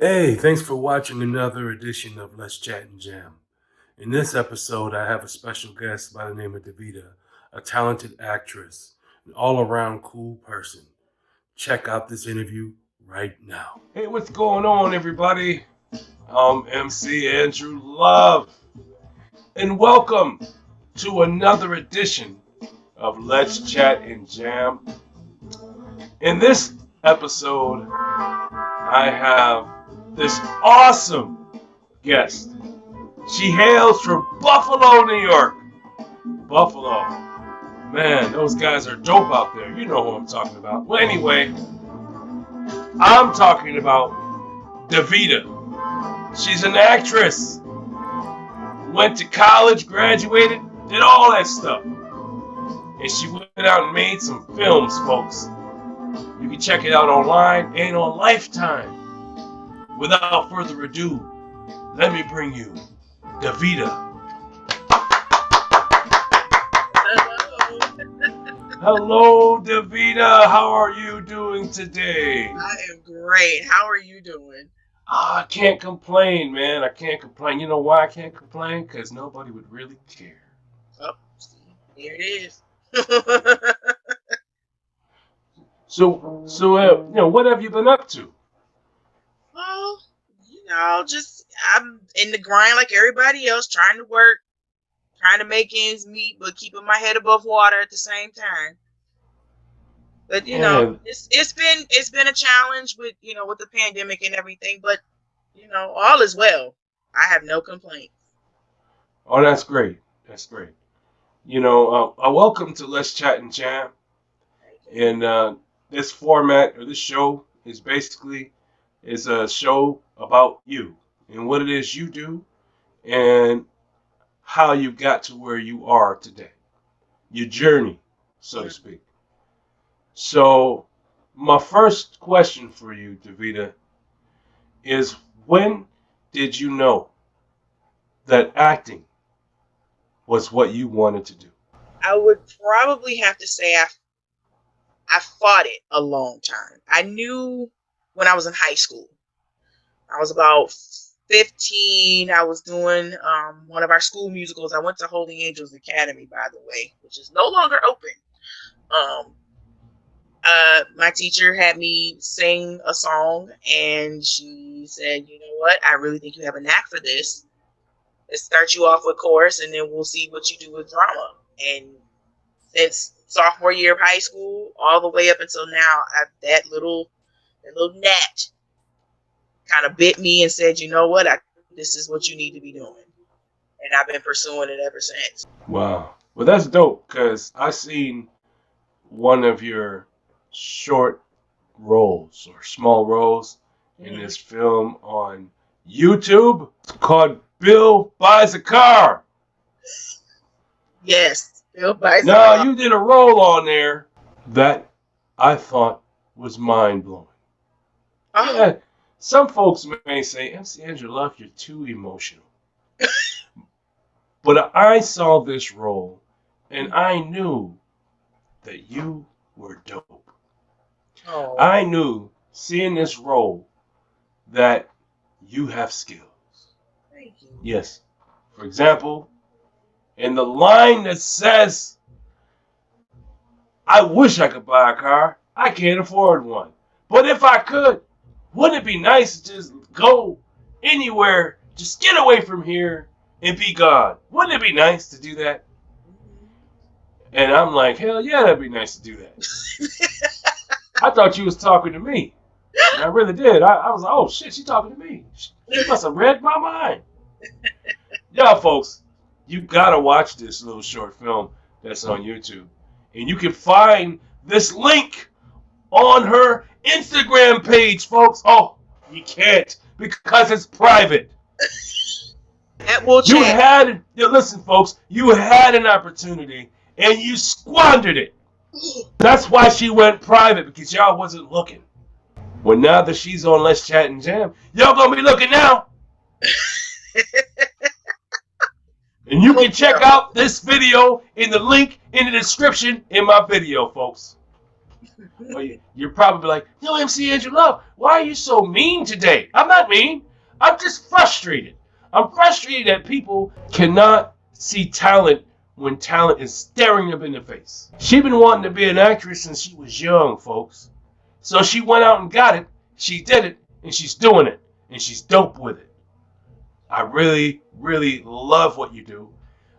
Hey, thanks for watching another edition of Let's Chat and Jam. In this episode, I have a special guest by the name of Davida, a talented actress, an all-around cool person. Check out this interview right now. Hey, what's going on, everybody? I'm MC Andrew Love, and welcome to another edition of Let's Chat and Jam. In this episode, I have this awesome guest. She hails from Buffalo, New York. Buffalo. Man, those guys are dope out there. You know who I'm talking about. Well, anyway, I'm talking about Davida. She's an actress. Went to college, graduated, did all that stuff. And she went out and made some films, folks. You can check it out online and on Lifetime. Without further ado, let me bring you Davida. Hello, Davida. How are you doing today? I am great. How are you doing? I can't complain, man. I can't complain. You know why I can't complain? Because nobody would really care. Oh, see, here it is. So, what have you been up to? Well, just I'm in the grind like everybody else, trying to work, trying to make ends meet, but keeping my head above water at the same time. But it's been a challenge with with the pandemic and everything. But all is well. I have no complaints. Oh, that's great. That's great. Welcome to Let's Chat and Jam. And this format or this show is basically a show about you and what it is you do and how you got to where you are today. Your journey, so to speak. So my first question for you, Davida, is when did you know that acting was what you wanted to do? I would probably have to say I fought it a long time. I knew when I was in high school. I was about 15. I was doing one of our school musicals. I went to Holy Angels Academy, by the way, which is no longer open. My teacher had me sing a song, and she said, "You know what? I really think you have a knack for this. Let's start you off with chorus, and then we'll see what you do with drama." And since sophomore year of high school, all the way up until now, that little gnat kind of bit me and said, "You know what? This is what you need to be doing." And I've been pursuing it ever since. Wow. Well, that's dope because I seen one of your short roles or small roles in this film on YouTube. It's called Bill Buys a Car. Yes, Bill Buys a Car. Now, you did a role on there that I thought was mind-blowing. Oh. Yeah, some folks may say, MC Andrew Love, you're too emotional. But I saw this role, and I knew that you were dope. Oh. I knew, seeing this role, that you have skills. Thank you. Yes. For example, in the line that says, "I wish I could buy a car. I can't afford one. But if I could, wouldn't it be nice to just go anywhere, just get away from here and be gone? Wouldn't it be nice to do that?" And I'm like, hell yeah, that'd be nice to do that. I thought you was talking to me. And I really did. I was like, oh shit, she's talking to me. She must have read my mind. Y'all folks, you gotta watch this little short film that's on YouTube. And you can find this link on her Instagram page, folks. Oh, you can't because it's private. Listen, folks, you had an opportunity and you squandered it. That's why she went private, because y'all wasn't looking. Well, now that she's on Let's Chat and Jam, y'all gonna be looking now. And you can check out this video in the link in the description in my video, folks. Or you're probably like, yo, MC Andrew Love, why are you so mean today? I'm not mean. I'm just frustrated. I'm frustrated that people cannot see talent when talent is staring them in the face. She's been wanting to be an actress since she was young, folks. So she went out and got it. She did it, and she's doing it, and she's dope with it. I really, really love what you do.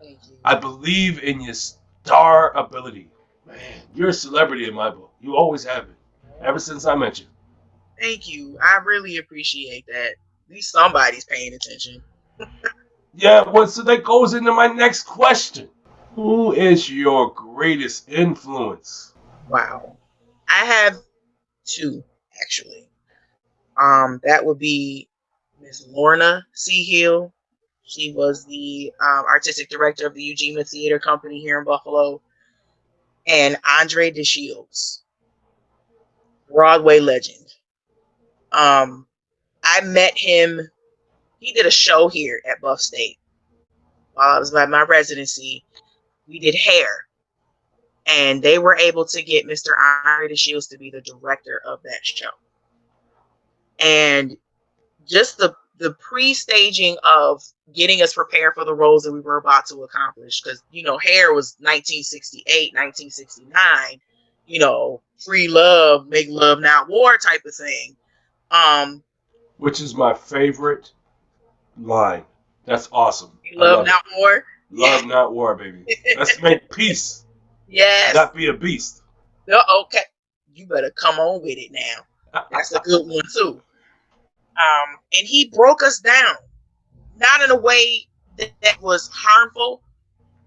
Thank you. I believe in your star ability. Man, you're a celebrity in my book. You always have been, ever since I met you. Thank you. I really appreciate that. At least somebody's paying attention. Yeah, well, so that goes into my next question. Who is your greatest influence? Wow. I have two, actually. That would be Miss Lorna C. Hill. She was the artistic director of the Eugenia Theater Company here in Buffalo. And Andre DeShields, Broadway legend. I met him. He did a show here at Buff State while I was at my residency. We did hair, and they were able to get Mr. Andre DeShields to be the director of that show. And just the pre-staging of getting us prepared for the roles that we were about to accomplish, because hair was 1968, 1969, free love, make love not war type of thing. Which is my favorite line. That's awesome. I Love love not it. war. Love, not war, baby. Let's make peace, Yes. not be a beast. Okay, you better come on with it now. That's a good one too. And he broke us down, not in a way that was harmful,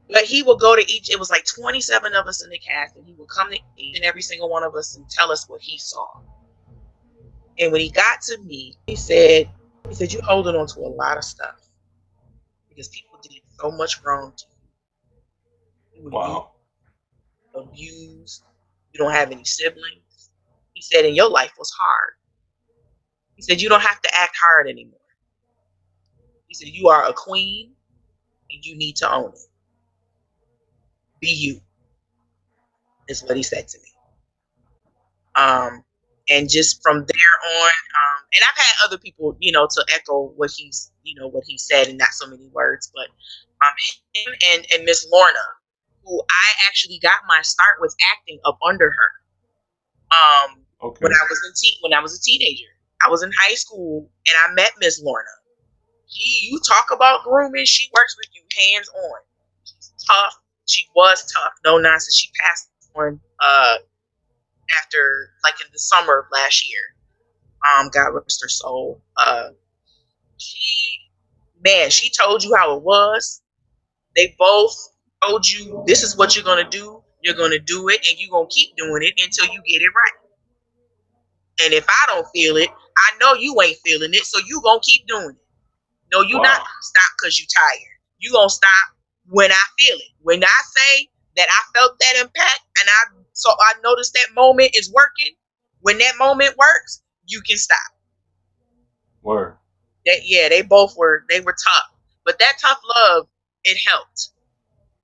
but he would go to each. It was like 27 of us in the cast, and he would come to each and every single one of us and tell us what he saw. And when he got to me, he said, "You're holding on to a lot of stuff because people did so much wrong to you. You were abused. You don't have any siblings." He said, "And your life was hard." He said, "You don't have to act hard anymore." He said, "You are a queen, and you need to own it. Be you," is what he said to me. And just from there on, and I've had other people, to echo what what he said in not so many words, but him and Miss Lorna, who I actually got my start with acting up under her. Okay. When I was a teenager, I was in high school, and I met Miss Lorna. You talk about grooming, she works with you hands on. She's tough. She was tough, no nonsense. She passed on after, like, in the summer of last year. God rest her soul. She told you how it was. They both told you this is what you're gonna do. You're gonna do it, and you're gonna keep doing it until you get it right. And if I don't feel it, I know you ain't feeling it, so you gonna keep doing it. No, you're not gonna stop because you're tired. You gonna stop when I feel it. When I say that I felt that impact, and I noticed that moment is working. When that moment works, you can stop. Word. They both were tough, but that tough love, it helped,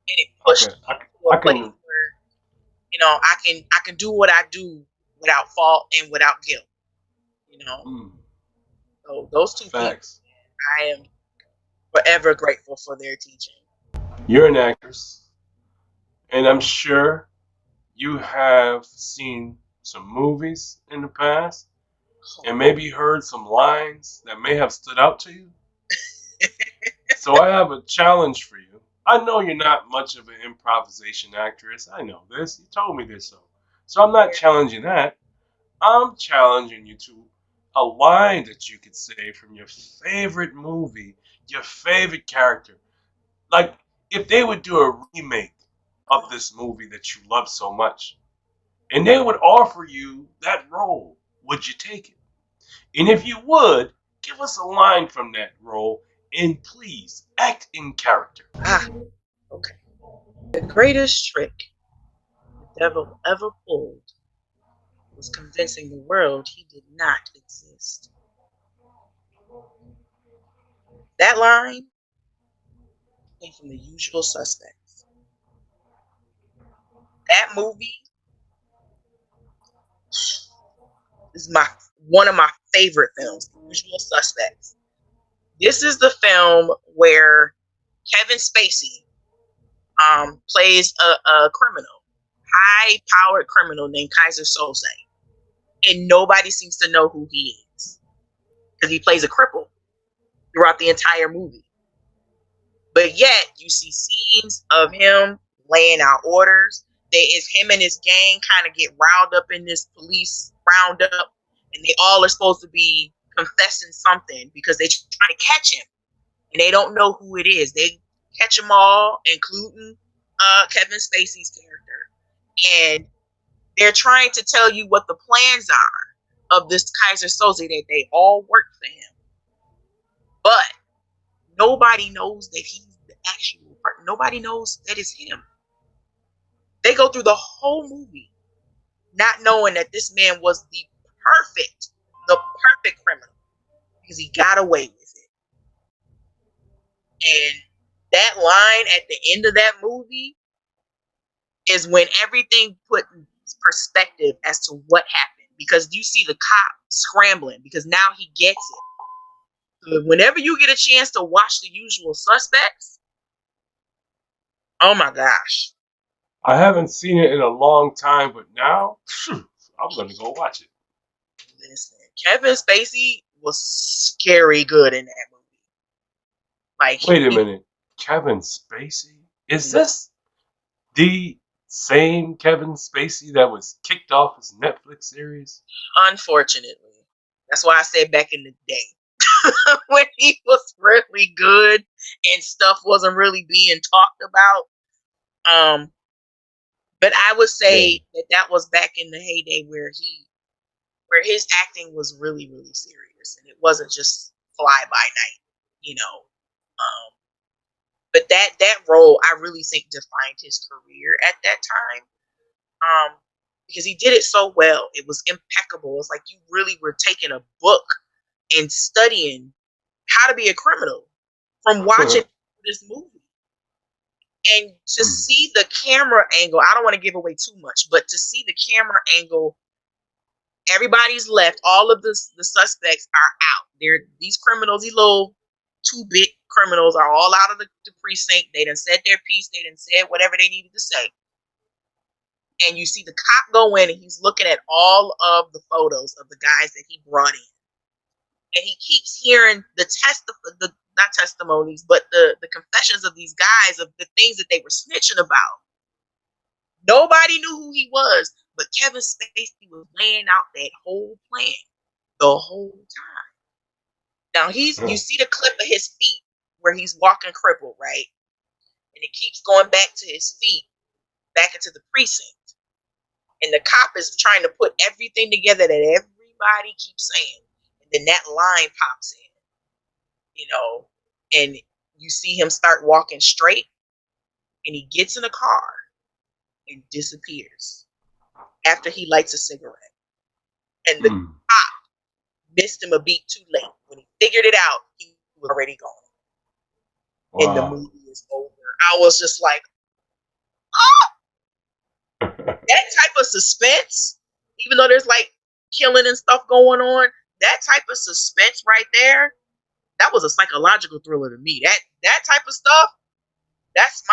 and it pushed me to a place where I can do what I do without fault and without guilt. So those two Facts. people, I am forever grateful for their teaching. You're an actress, and I'm sure you have seen some movies in the past and maybe heard some lines that may have stood out to you. So I have a challenge for you. I know you're not much of an improvisation actress. I know this. You told me this. So I'm not challenging that. I'm challenging you to a line that you could say from your favorite movie, your favorite character. Like, if they would do a remake of this movie that you love so much, and they would offer you that role, would you take it? And if you would, give us a line from that role, and please act in character. Okay. The greatest trick the devil ever pulled was convincing the world he did not exist. That line came from The Usual Suspects. That movie This is one of my favorite films, Usual Suspects. This is the film where Kevin Spacey plays a criminal, high-powered criminal named Kaiser Soze, and nobody seems to know who he is because he plays a cripple throughout the entire movie. But yet, you see scenes of him laying out orders. It's him and his gang kind of get riled up in this police roundup, and they all are supposed to be confessing something because they're trying to catch him, and they don't know who it is. They catch them all, including Kevin Spacey's character, and they're trying to tell you what the plans are of this Kaiser Soze, that they all work for him, but nobody knows that he's the actual person. Nobody knows that it's him. They go through the whole movie not knowing that this man was the perfect criminal because he got away with it. And that line at the end of that movie is when everything put in perspective as to what happened, because you see the cop scrambling because now he gets it. So whenever you get a chance to watch The Usual Suspects, oh my gosh. I haven't seen it in a long time, but now I'm going to go watch it. Listen, Kevin Spacey was scary good in that movie. Like, wait a minute, Kevin Spacey? Is this the same Kevin Spacey that was kicked off his Netflix series? Unfortunately. That's why I said back in the day when he was really good and stuff wasn't really being talked about. But I would say that was back in the heyday where his acting was really, really serious, and it wasn't just fly by night, you know. But that role, I really think, defined his career at that time. Because he did it so well. It was impeccable. It's like you really were taking a book and studying how to be a criminal from watching this movie. And to see the camera angle, I don't want to give away too much, but to see the camera angle, everybody's left. All of the suspects are out. These criminals, these little 2-bit criminals, are all out of the precinct. They done said their piece. They done said whatever they needed to say. And you see the cop go in, and he's looking at all of the photos of the guys that he brought in. And he keeps hearing not testimonies, but the confessions of these guys of the things that they were snitching about. Nobody knew who he was, but Kevin Spacey was laying out that whole plan the whole time. Now you see the clip of his feet where he's walking crippled, right? And it keeps going back to his feet, back into the precinct. And the cop is trying to put everything together that everybody keeps saying. And then that line pops in. You know, and you see him start walking straight, and he gets in a car and disappears after he lights a cigarette. And the cop missed him a beat too late. When he figured it out, he was already gone. Wow. And the movie is over. I was just like, oh! That type of suspense, even though there's like killing and stuff going on, that type of suspense right there, that was a psychological thriller to me. That type of stuff, that's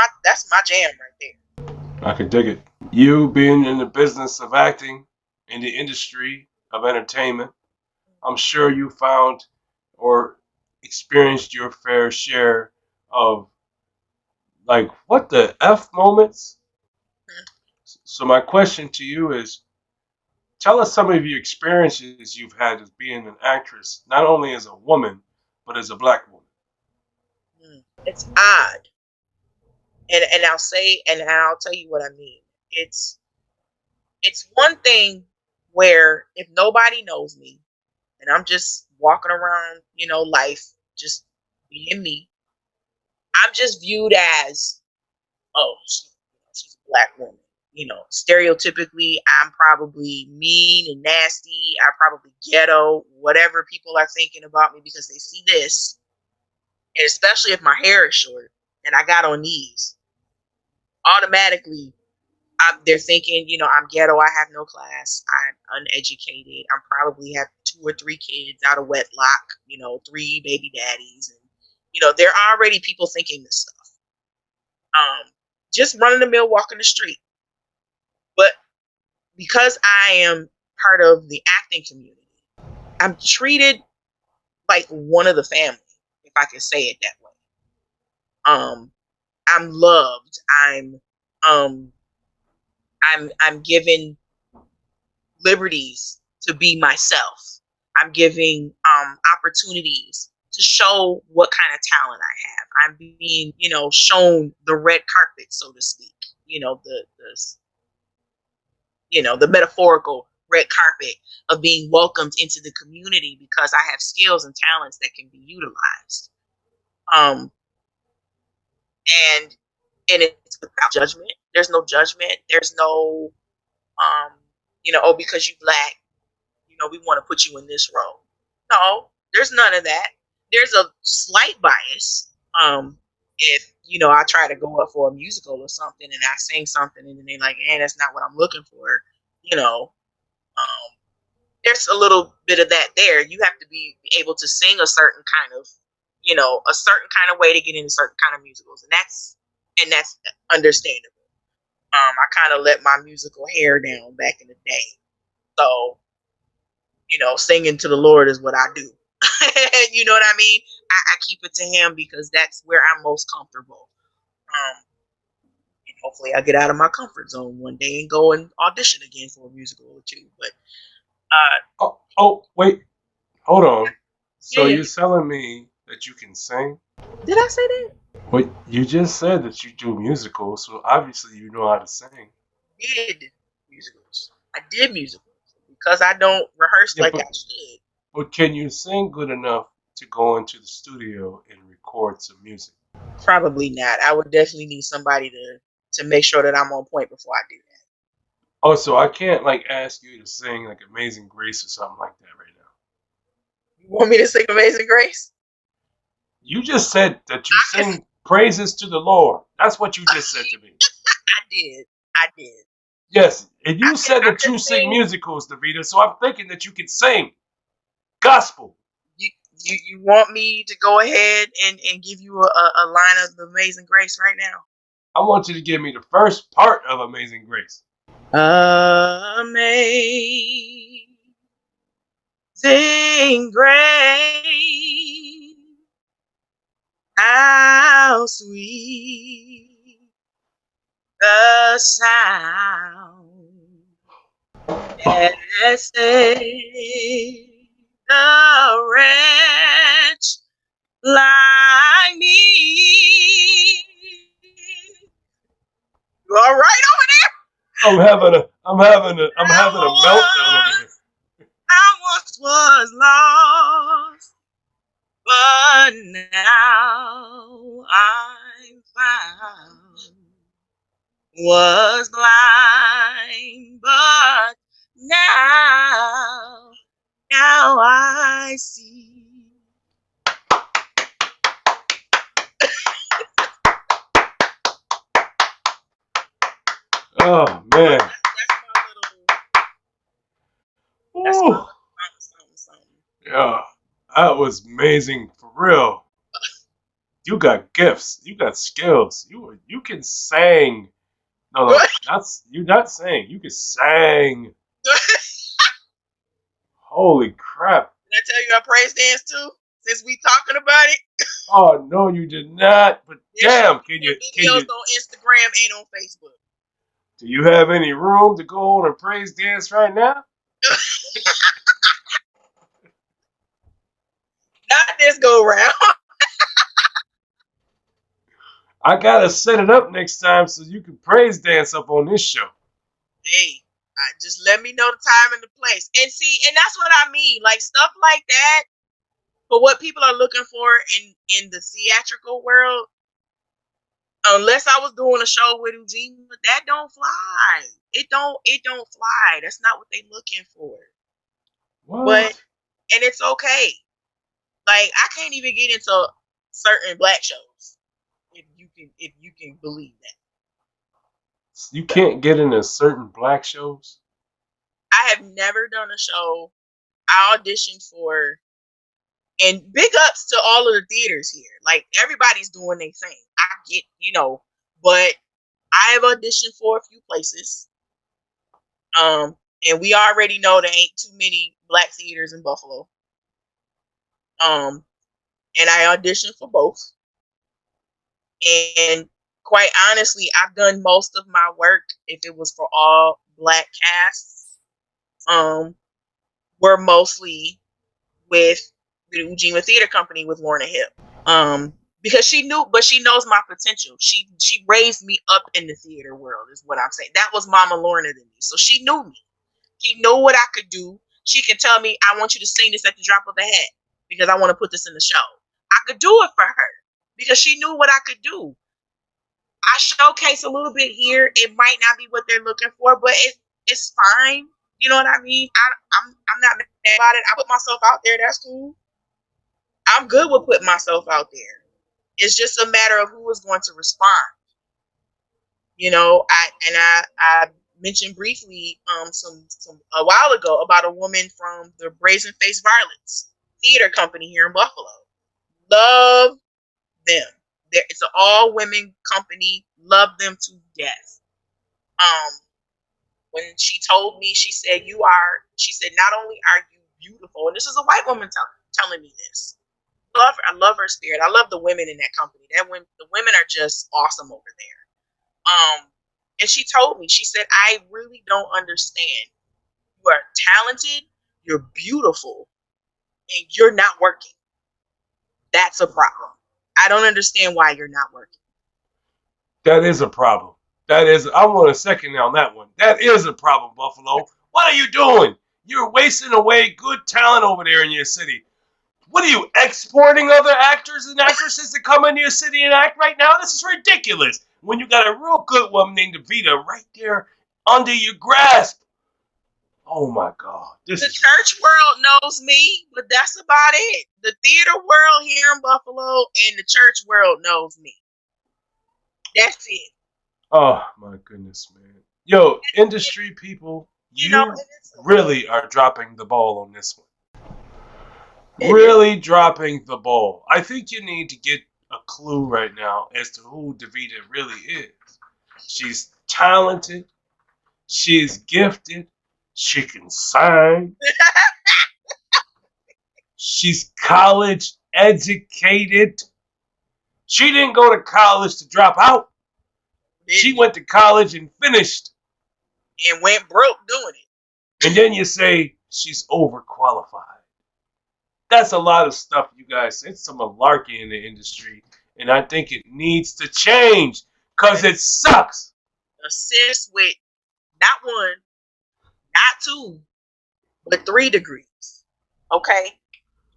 my jam right there. I could dig it. You being in the business of acting, in the industry of entertainment, I'm sure you found or experienced your fair share of like what the F moments. So my question to you is, tell us some of your experiences you've had as being an actress, not only as a woman, but as a black woman. It's odd. And I'll tell you what I mean. It's one thing where if nobody knows me and I'm just walking around, life, just being me, I'm just viewed as, oh, she's a black woman. Stereotypically, I'm probably mean and nasty. I'm probably ghetto, whatever people are thinking about me because they see this. And especially if my hair is short and I got on these, automatically they're thinking, I'm ghetto. I have no class. I'm uneducated. I'm probably have 2 or 3 kids out of wedlock. 3 baby daddies, and there are already people thinking this stuff. Just running the mill, walking the street. But because I am part of the acting community, I'm treated like one of the family, if I can say it that way. I'm loved. I'm given liberties to be myself. I'm giving opportunities to show what kind of talent I have. I'm being, shown the red carpet, so to speak. The metaphorical red carpet of being welcomed into the community because I have skills and talents that can be utilized. Um, and it's without judgment. There's no judgment. There's no, oh, because you black, we want to put you in this role. No, there's none of that. There's a slight bias. If I try to go up for a musical or something and I sing something and then they're like, that's not what I'm looking for. There's a little bit of that there. You have to be able to sing a certain kind of, a certain kind of way to get into certain kind of musicals, and that's understandable. I kind of let my musical hair down back in the day, so singing to the Lord is what I do. You know what I mean? I keep it to Him because that's where I'm most comfortable. And hopefully, I get out of my comfort zone one day and go and audition again for a musical or two. But wait, hold on. So yeah. you're telling me that you can sing? Did I say that? Wait, you just said that you do musicals, so obviously you know how to sing. I did musicals because I don't rehearse like I should. But can you sing good enough to go into the studio and record some music? Probably not. I would definitely need somebody to make sure that I'm on point before I do that. Oh, so I can't ask you to sing like Amazing Grace or something like that right now. You want me to sing Amazing Grace? You just said that you sing praises to the Lord. That's what you just said to me. I did. Yes, and you said that you sing musicals, Davida, so I'm thinking that you can sing gospel. You want me to go ahead and give you a line of the Amazing Grace right now? I want you to give me the first part of Amazing Grace. Amazing grace, how sweet the sound that saved a wretch like me. You all right over there? I'm having a meltdown over here. I once was lost, but now I'm found. Was blind, but now I see. Oh man. That's my little something. Yeah, that was amazing for real. You got gifts. You got skills. You can sing. No, you're not saying. You can sing. Holy crap! Did I tell you I praise dance too? Since we talking about it. Oh no, you did not. But damn, can you? Videos on Instagram and on Facebook. Do you have any room to go on a praise dance right now? Not this go round. I gotta set it up next time so you can praise dance up on this show. Hey, just let me know the time and the place. And see, and that's what I mean. Like stuff like that. But what people are looking for in the theatrical world, unless I was doing a show with Ujima, that don't fly. It don't fly. That's not what they looking for. What? But and it's okay. Like I can't even get into certain black shows if you can believe that. You can't get into certain black shows? I have never done a show I auditioned for, and big ups to all of the theaters here. Like, everybody's doing their thing. I get, but I have auditioned for a few places. And we already know there ain't too many black theaters in Buffalo. And I auditioned for both. And quite honestly, I've done most of my work, if it was for all black casts, were mostly with the Ujima Theater Company with Lorna Hill. Because she knows my potential. She raised me up in the theater world, is what I'm saying. That was Mama Lorna to me. So she knew me. She knew what I could do. She can tell me, I want you to sing this at the drop of a hat because I want to put this in the show. I could do it for her because she knew what I could do. I showcase a little bit here. It might not be what they're looking for, but it's fine. You know what I mean? I'm not mad about it. I put myself out there. That's cool. I'm good with putting myself out there. It's just a matter of who is going to respond. I mentioned briefly some a while ago about a woman from the Brazen Face Violets Theater Company here in Buffalo. Love them. It's an all women company. Love them to death. When she told me, she said, not only are you beautiful, and this is a white woman telling me this. I love her spirit. I love the women in that company. The women are just awesome over there. And she told me, she said, I really don't understand. You are talented, you're beautiful, and you're not working. That's a problem. I don't understand why you're not working. That is a problem. I want a second on that one. That is a problem, Buffalo. What are you doing? You're wasting away good talent over there in your city. What are you, exporting other actors and actresses to come into your city and act right now? This is ridiculous. When you got a real good woman named Davida right there under your grasp. Oh my God. The church world knows me, but that's about it. The theater world here in Buffalo and the church world knows me. That's it. Oh my goodness, man. Yo, industry people, you really are dropping the ball on this one. Really dropping the ball. I think you need to get a clue right now as to who Davida really is. She's talented. She's gifted. She can sing. She's college educated. She didn't go to college to drop out. She went to college and finished. And went broke doing it. And then you say she's overqualified. That's a lot of stuff, you guys. It's some malarkey in the industry. And I think it needs to change because it sucks. Assist with not one, not two, but 3 degrees. Okay?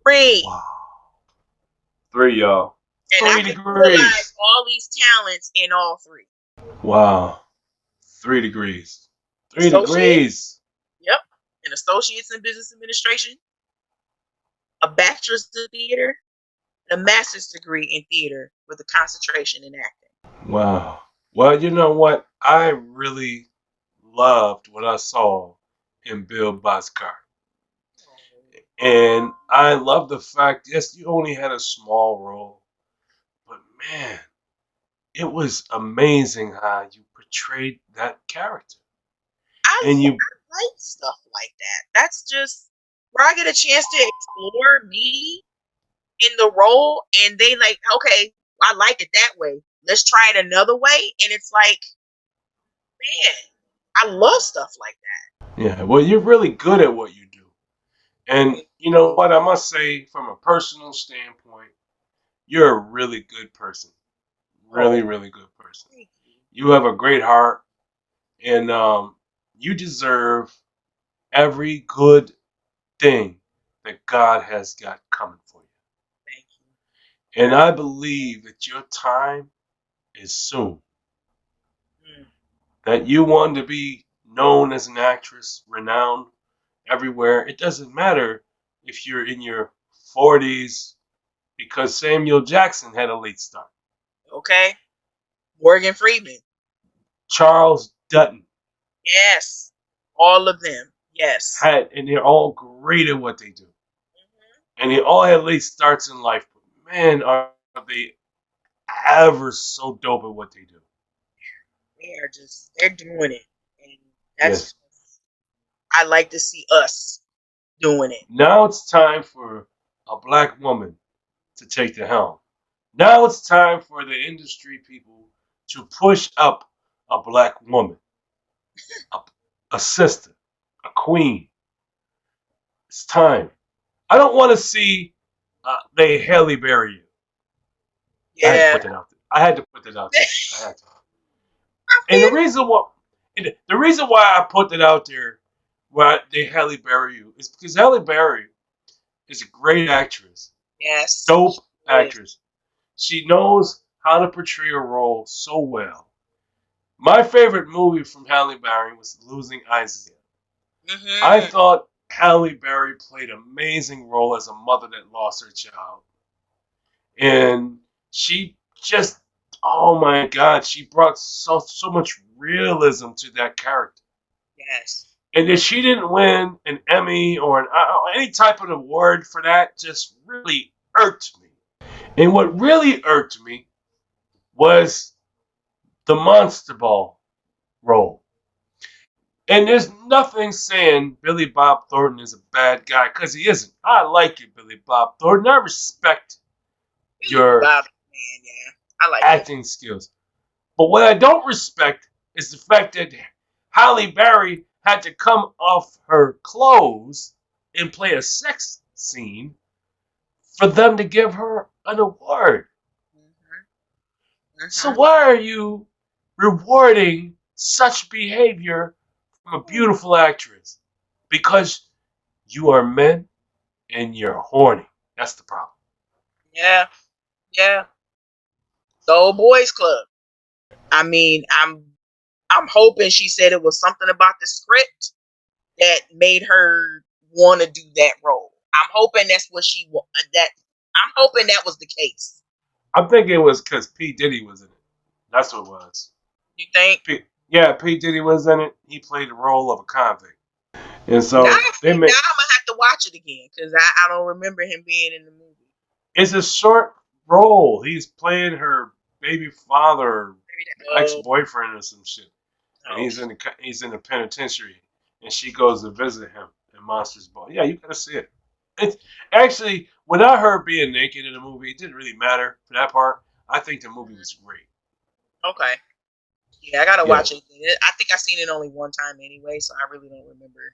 3. Wow. 3, y'all. And 3 I degrees. realize all these talents in all 3. Wow. 3 degrees. 3 degrees. Yep. An associate's in business administration, a bachelor's in theater, and a master's degree in theater with a concentration in acting. Wow. Well, you know what? I really loved what I saw in Bill Boskar. And I love the fact, yes, you only had a small role, but man, it was amazing how you portrayed that character. I like stuff like that. That's just where I get a chance to explore me in the role, and they like, okay, I like it that way. Let's try it another way. And it's like, man, I love stuff like that. Yeah, well, you're really good at what you do. And you know what? I must say, from a personal standpoint, you're a really good person. Really, really good person. You have a great heart, and you deserve every good thing that God has got coming for you. Thank you. And I believe that your time is soon. That you want to be known as an actress, renowned everywhere. It doesn't matter if you're in your 40s, because Samuel Jackson had a late start. Okay. Morgan Freeman. Charles Dutton. Yes. All of them. Yes. And they're all great at what they do. And they all had late starts in life. But man, are they ever so dope at what they do. They're doing it. And Yes. I like to see us doing it. Now it's time for a black woman to take the helm. Now it's time for the industry people to push up a black woman, a sister, a queen. It's time. I don't want to see they Halle Berry you. Yeah. I had to put that out there. I had to. And the reason why I put that out there, why they Halle Berry you, is because Halle Berry is a great actress. Yes. Dope actress. She knows how to portray a role so well. My favorite movie from Halle Berry was Losing Isaiah. I thought Halle Berry played an amazing role as a mother that lost her child. And she just, oh my God, she brought so much realism to that character. Yes. And that she didn't win an Emmy or any type of award for that just really irked me. And what really irked me was the Monster Ball role. And there's nothing saying Billy Bob Thornton is a bad guy, because he isn't. I like you, Billy Bob Thornton. I respect your acting skills. But what I don't respect is the fact that Halle Berry had to come off her clothes and play a sex scene for them to give her an award. So why are you rewarding such behavior from a beautiful actress? Because you are men and you're horny. That's the problem. Yeah. The old boys club. I mean, I'm hoping she said it was something about the script that made her want to do that role. I'm hoping that's what I'm hoping that was the case. I'm thinking it was because P. Diddy was in it. That's what it was. You think? P. Diddy was in it. He played the role of a convict. And so now I'm gonna have to watch it again because I don't remember him being in the movie. It's a short role. He's playing her baby father, ex-boyfriend or some shit. And he's in the penitentiary, and she goes to visit him in Monsters Ball. Yeah, you gotta see it. It's actually, when I heard being naked in the movie, it didn't really matter for that part. I think the movie was great. Okay. Yeah, I gotta watch it. I think I've seen it only one time anyway, so I really don't remember.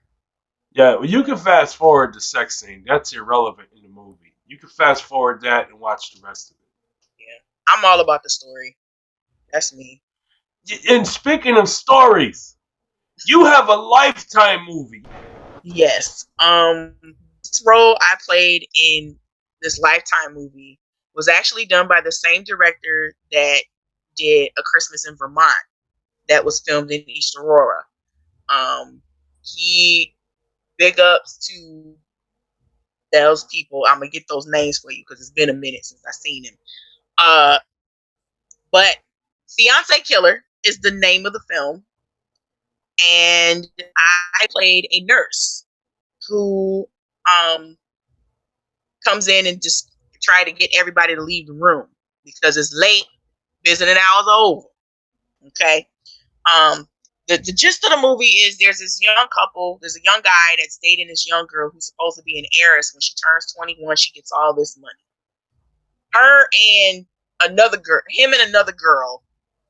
Yeah, well, you can fast forward the sex scene. That's irrelevant in the movie. You can fast forward that and watch the rest of it. Yeah, I'm all about the story. That's me. And speaking of stories, you have a Lifetime movie. Yes. This role I played in this Lifetime movie was actually done by the same director that did A Christmas in Vermont, that was filmed in East Aurora. He big ups to those people. I'm gonna get those names for you because it's been a minute since I've seen him. But Fiancé Killer is the name of the film, and I played a nurse who comes in and just try to get everybody to leave the room because it's late, visiting hours are over. Okay. The gist of the movie is there's this young couple, there's a young guy that's dating this young girl who's supposed to be an heiress. When she turns 21, she gets all this money. Her and another girl, him and another girl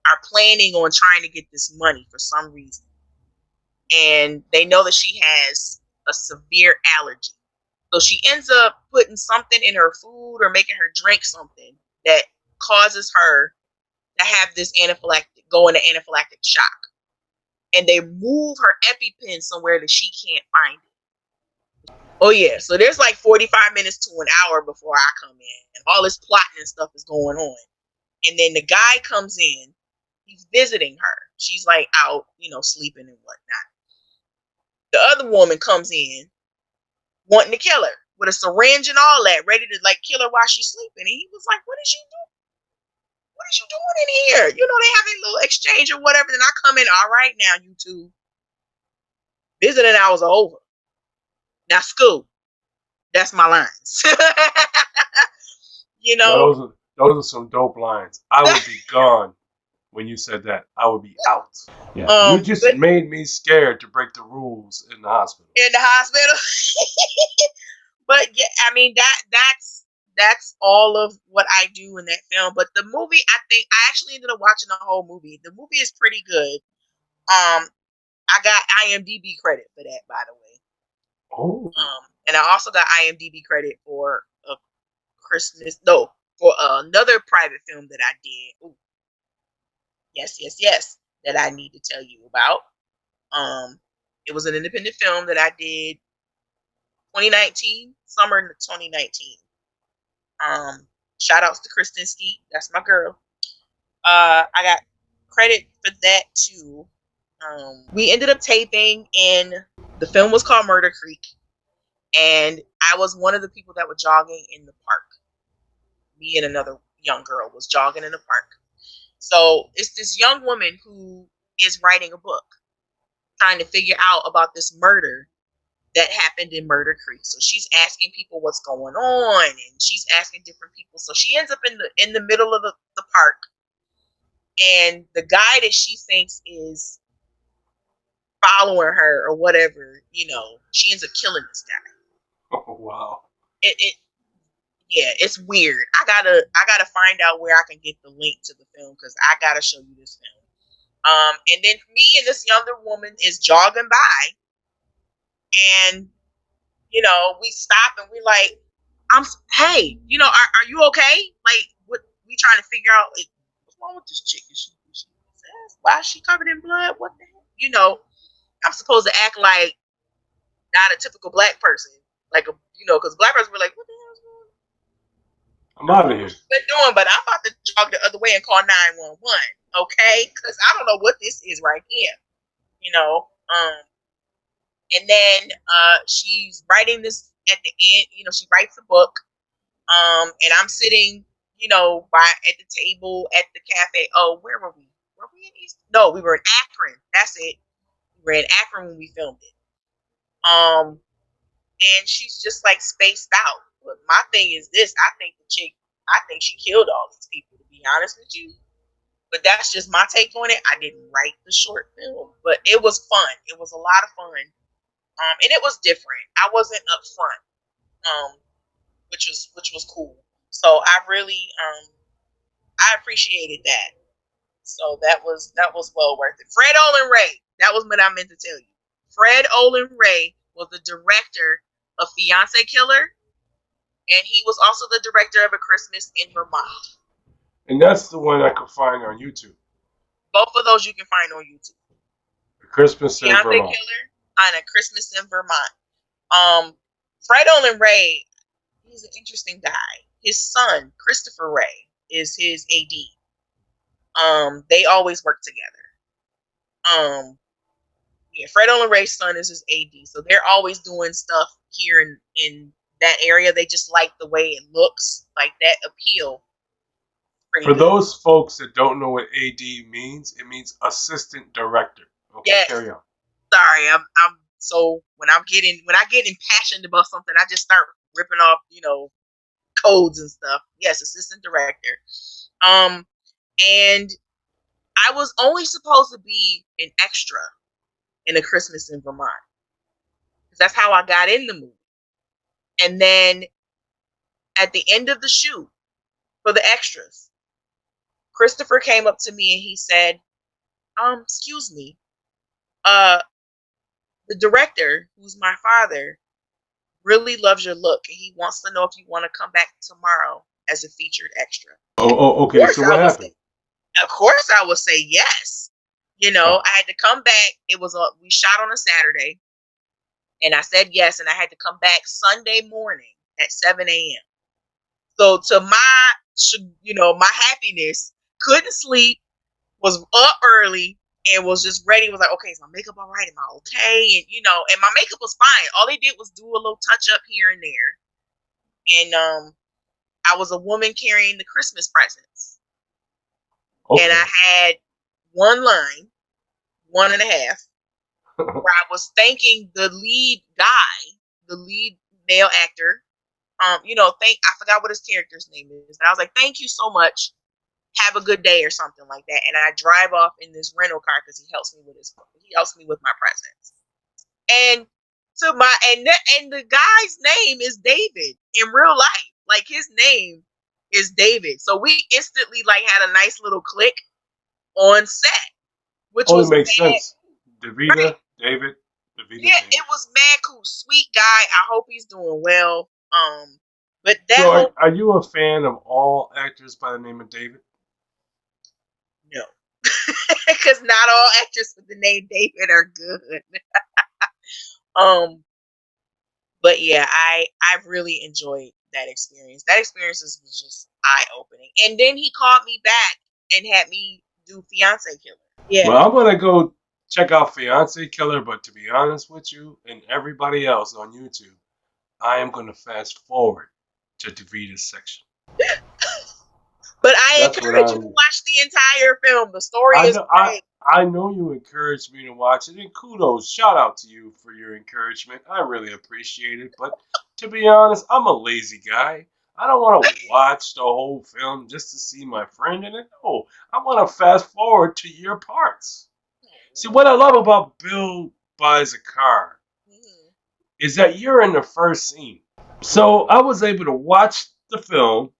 are planning on trying to get this money for some reason. And they know that she has a severe allergy. So she ends up putting something in her food or making her drink something that causes her to have this go into anaphylactic shock. And they move her EpiPen somewhere that she can't find it. Oh yeah, so there's like 45 minutes to an hour before I come in, and all this plotting and stuff is going on. And then the guy comes in, he's visiting her. She's like out, sleeping and whatnot. The other woman comes in, wanting to kill her with a syringe and all that, ready to like kill her while she's sleeping. And he was like, "What is you doing? what is you doing in here? You know, they have a little exchange or whatever. Then I come in, all right, now, you two. Visiting hours are over. Now, school. That's my lines. You know? Those are some dope lines. I would be gone when you said that. I would be out. Yeah, you just made me scared to break the rules in the hospital. In the hospital? But yeah, I mean, that's all of what I do in that film. But the movie, I actually ended up watching the whole movie. The movie is pretty good. I got IMDb credit for that, by the way. Oh. And I also got IMDb credit for for another private film that I did. Ooh. Yes, that I need to tell you about. It was an independent film that I did 2019, summer 2019. Shout outs to Kristen Skeet. That's my girl. I got credit for that too. We ended up taping, and the film was called Murder Creek, and I was one of the people that were jogging in the park. Me and another young girl was jogging in the park. So it's this young woman who is writing a book, trying to figure out about this murder that happened in Murder Creek. So she's asking people what's going on, and she's asking different people. So she ends up in the middle of the park, and the guy that she thinks is following her or whatever, you know, she ends up killing this guy. Oh wow! It's weird. I gotta find out where I can get the link to the film, because I gotta show you this film. And then me and this younger woman is jogging by, and you know, we stop and we like, hey, you know, are you okay? Like, what we trying to figure out? Like, what's wrong with this chick? Is she why is she covered in blood? What the hell? You know, I'm supposed to act like not a typical black person, like because black person were like, what the hell is going on? I'm out of here. Been doing, but I'm about to jog the other way and call 911. Okay, because I don't know what this is right here. You know, and then she's writing this at the end. You know, she writes a book. And I'm sitting, you know, at the table at the cafe. Oh, where were we? Were we in East? No, we were in Akron. That's it. We were in Akron when we filmed it. And she's just like spaced out. But my thing is this: I think she killed all these people. To be honest with you, but that's just my take on it. I didn't write the short film, but it was fun. It was a lot of fun. And it was different. I wasn't up front. Which was cool. So I really I appreciated that. So that was well worth it. Fred Olen Ray, that was what I meant to tell you. Fred Olen Ray was the director of Fiancé Killer, and he was also the director of A Christmas in Vermont. And that's the one I could find on YouTube. Both of those you can find on YouTube. A Christmas in Fiancé Vermont. Killer and A Christmas in Vermont. Fred Olen Ray, he's an interesting guy. His son, Christopher Ray, is his AD. They always work together. Fred Olen Ray's son is his AD. So they're always doing stuff here in that area. They just like the way it looks, like that appeal. For those folks that don't know what AD means, it means assistant director. Okay, yes. Carry on. Sorry, I'm so when I get impassioned about something, I just start ripping off, codes and stuff. Yes, assistant director. And I was only supposed to be an extra in A Christmas in Vermont, because that's how I got in the movie. And then at the end of the shoot for the extras, Christopher came up to me and he said, excuse me, the director, who's my father, really loves your look, and he wants to know if you want to come back tomorrow as a featured extra. Oh, okay. So what happened? Of course I would say yes. I had to come back. We shot on a Saturday, and I said yes, and I had to come back Sunday morning at 7 a.m. So to my happiness, couldn't sleep, was up early, and was just ready. Was like, okay, is my makeup all right? Am I okay? And my makeup was fine. All they did was do a little touch up here and there. And I was a woman carrying the Christmas presents. And I had one line, 1.5, where I was thanking the lead guy, the lead male actor. I forgot what his character's name is. And I was like, thank you so much. Have a good day or something like that. And I drive off in this rental car because he helps me with my presents. And and the guy's name is David in real life. Like, his name is David. So we instantly had a nice little click on set, which was makes sense. Davida, right? David, Davida. Yeah, David. It was mad cool. Sweet guy. I hope he's doing well. But are you a fan of all actors by the name of David? No, because not all actors with the name David are good. But yeah, I really enjoyed that experience. That experience was just eye-opening. And then he called me back and had me do Fiancé Killer. Yeah. Well, I'm gonna go check out Fiancé Killer, but to be honest with you and everybody else on YouTube, I am gonna fast forward to Davida's section. But I encourage you to watch the entire film. The story is great. I know you encouraged me to watch it, and kudos, shout out to you for your encouragement. I really appreciate it. But to be honest, I'm a lazy guy. I don't want to watch the whole film just to see my friend in it. No, I want to fast forward to your parts. See, what I love about Bill Buys a Car is that you're in the first scene. So I was able to watch the film,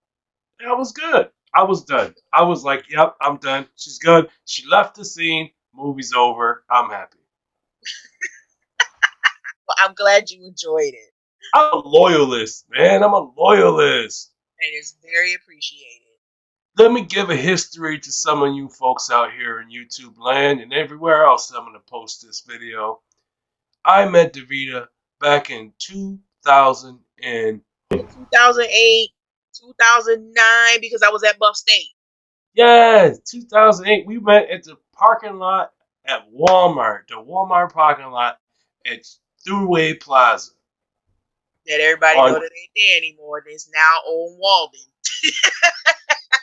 and I was good. I was done. I was like, yep, I'm done. She's good. She left the scene. Movie's over. I'm happy. Well, I'm glad you enjoyed it. I'm a loyalist, man. I'm a loyalist. And it's very appreciated. Let me give a history to some of you folks out here in YouTube land and everywhere else I'm going to post this video. I met Davida back in 2008, 2009, because I was at Buff State. Yeah, 2008. We met at the parking lot at Walmart, the Walmart parking lot at Thruway Plaza. That everybody know that ain't there anymore. It's now on Walden.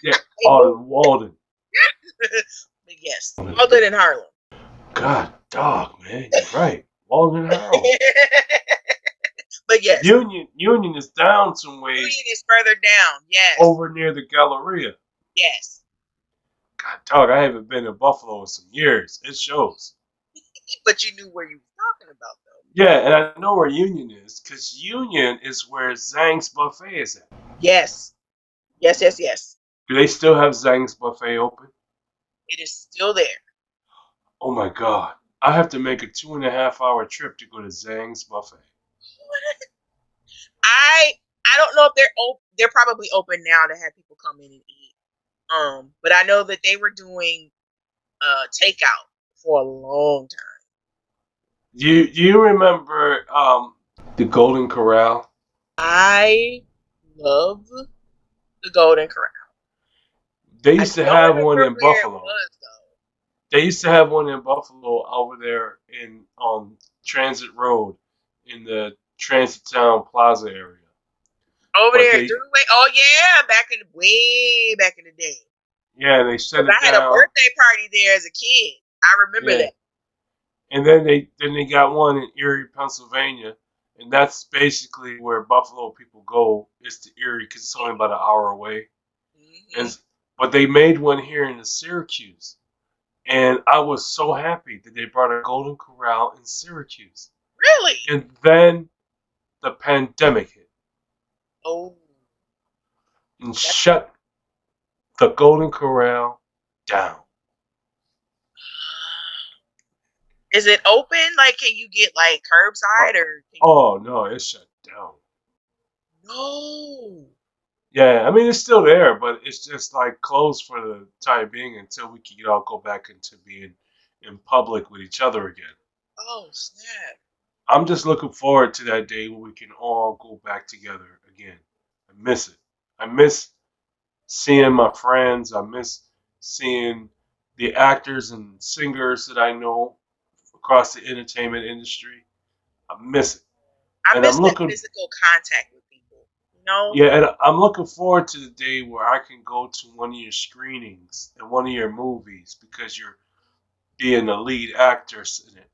Yeah, on Walden. But yes, Walden and Harlem. God, dog, man, you're right. Walden and Harlem. But yes, Union is down some ways. Union is further down. Yes, over near the Galleria. Yes. God, dog, I haven't been to Buffalo in some years. It shows. But you knew where you were talking about, though. Yeah, and I know where Union is, because Union is where Zhang's Buffet is at. Yes. Yes. Do they still have Zhang's Buffet open? It is still there. Oh my God. I have to make a 2.5-hour trip to go to Zhang's Buffet. What? I don't know if they're probably open now to have people come in and eat. But I know that they were doing takeout for a long time. Do you remember the Golden Corral? I love the Golden Corral. They used to have one in Buffalo. They used to have one in Buffalo over there in Transit Road in the Transit Town Plaza area. Over there, oh yeah, way back in the day. Yeah, they shut it down. I had a birthday party there as a kid. I remember that. And then they got one in Erie, Pennsylvania, and that's basically where Buffalo people go. Is to Erie because it's only about an hour away. Mm-hmm. But they made one here in Syracuse, and I was so happy that they brought a Golden Corral in Syracuse. Really? And then the pandemic hit. Oh. And shut the Golden Corral down. Is it open? Like, can you get like curbside or? Oh no, it's shut down. No. Yeah, I mean it's still there, but it's just like closed for the time being until we can all go back into being in public with each other again. Oh snap! I'm just looking forward to that day when we can all go back together again. I miss it. I miss seeing my friends. I miss seeing the actors and singers that I know across the entertainment industry. I miss it. I miss that physical contact with people. No. Yeah, and I'm looking forward to the day where I can go to one of your screenings and one of your movies because you're being the lead actress in it,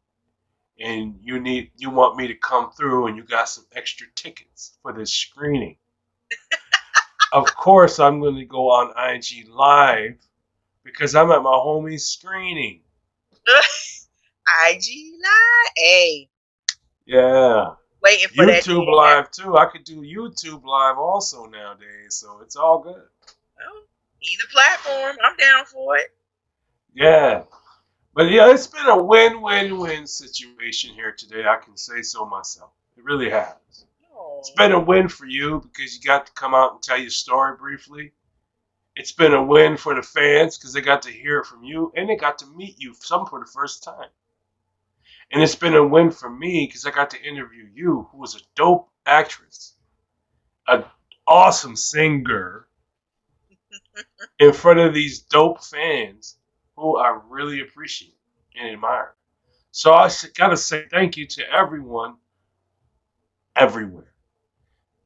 and you want me to come through, and you got some extra tickets for this screening. Of course, I'm going to go on IG Live because I'm at my homie's screening. IG Live. Hey, Yeah. waiting for that. YouTube Live too. I could do YouTube Live also nowadays, so it's all good. Well, either platform, I'm down for it. Yeah. But yeah, it's been a win-win-win situation here today. I can say so myself. It really has. Oh. It's been a win for you because you got to come out and tell your story briefly. It's been a win for the fans because they got to hear it from you and they got to meet you, some for the first time. And it's been a win for me because I got to interview you, who was a dope actress, an awesome singer, in front of these dope fans who I really appreciate and admire. So I got to say thank you to everyone, everywhere.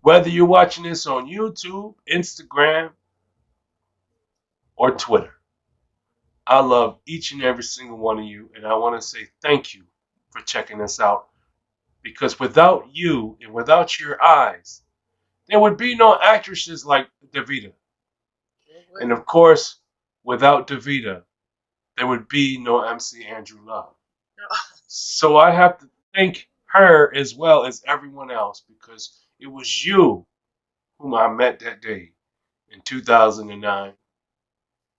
Whether you're watching this on YouTube, Instagram, or Twitter, I love each and every single one of you, and I want to say thank you for checking us out. Because without you and without your eyes, there would be no actresses like Davida. And of course, without Davida, there would be no MC Andrew Love. So I have to thank her as well as everyone else because it was you whom I met that day in 2009.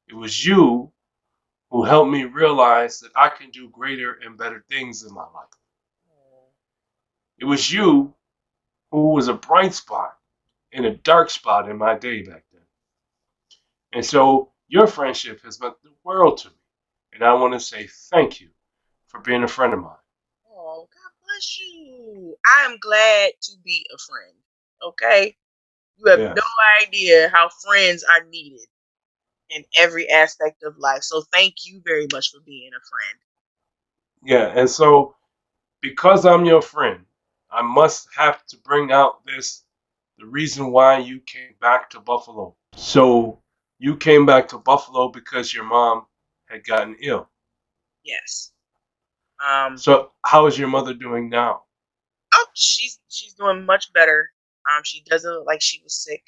It was you who helped me realize that I can do greater and better things in my life. It was you who was a bright spot and a dark spot in my day back then. And so your friendship has meant the world to me. And I want to say thank you for being a friend of mine. Oh, God bless you. I am glad to be a friend. Okay? You have no idea how friends are needed in every aspect of life. So thank you very much for being a friend. Yeah, and so because I'm your friend, I must have to bring out the reason why you came back to Buffalo. So you came back to Buffalo because your mom had gotten ill. Yes. So how is your mother doing now? Oh, she's doing much better. She doesn't look like she was sick.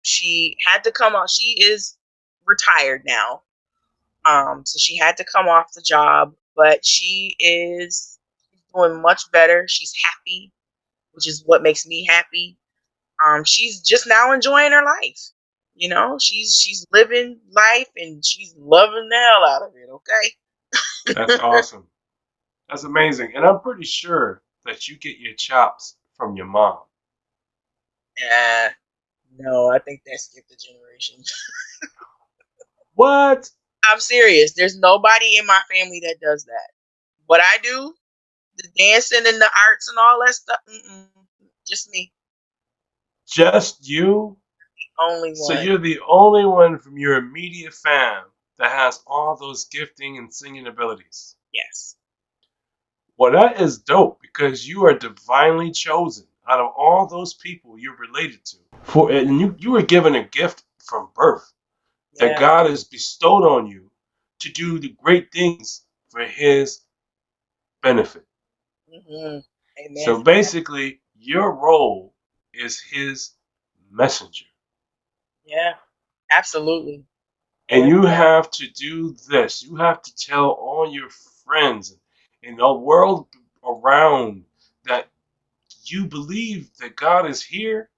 She had to come off. She is retired now. So she had to come off the job, but she is doing much better. She's happy, which is what makes me happy. She's just now enjoying her life. You know, she's living life and she's loving the hell out of it. Okay. That's awesome. That's amazing. And I'm pretty sure that you get your chops from your mom. No, I think that skipped a generation. What? I'm serious. There's nobody in my family that does that. What I do, the dancing and the arts and all that stuff, just me. Just you? The only one. So you're the only one from your immediate fam that has all those gifting and singing abilities. Yes. Well, that is dope because you are divinely chosen out of all those people you're related to. And you were given a gift from birth that God has bestowed on you to do the great things for His benefit. Amen. So basically, your role is His messenger. Yeah, absolutely. And you have to do this. You have to tell all your friends and the world around that you believe that God is here